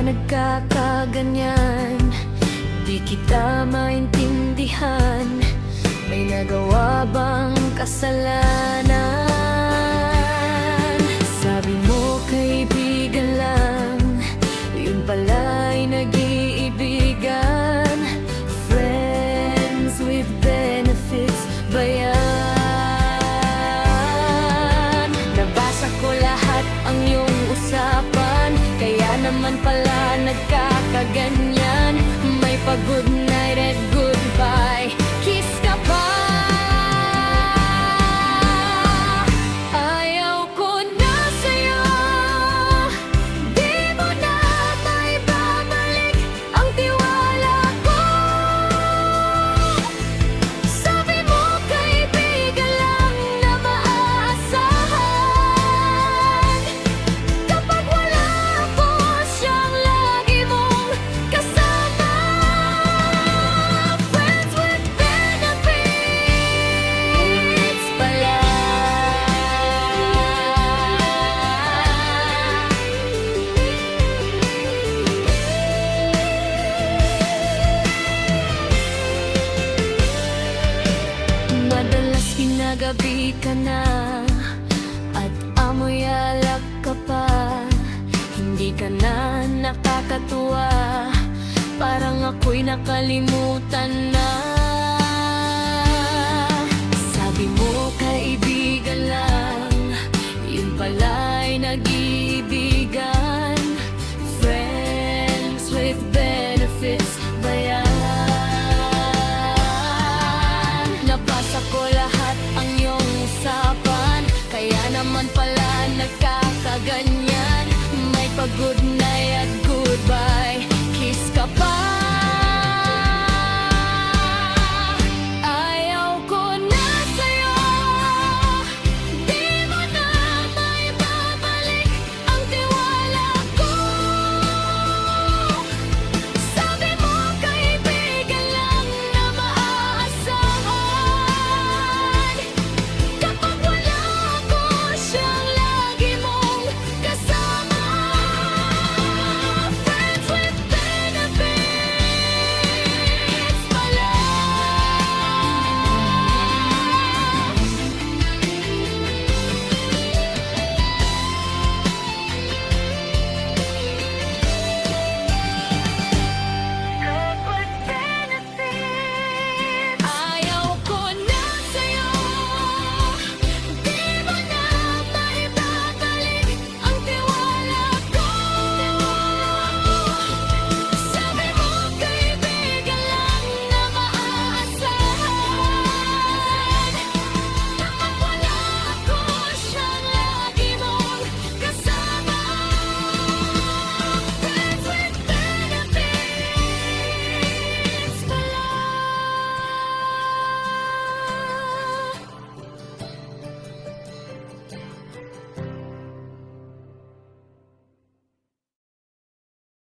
nagkakaganyan? Di kita maintindihan. May nagawa bang kasalanan? Sabi mo kaibigan lang, yun pala'y nag-iibigan. Friends with benefits ba yan? Nabasa ko lahat ang iyong usapan, kaya naman pala nagkakaganyan. May pag-good night at goodbye kiss ka pa. Ayaw ko na sa'yo, di mo na maibabalik ang tiwala ko. Sabi mo kaibigan lang na maaasahan. Kapag wala ako, siyang lagi mong kasama. Friends with benefits pala. Madalas ginagabi ka na at amoy alak ka pa. Hindi ka na nakakatuwa, parang ako'y nakalimutan na. Sabi mo kaibigan lang, yun pala'y nag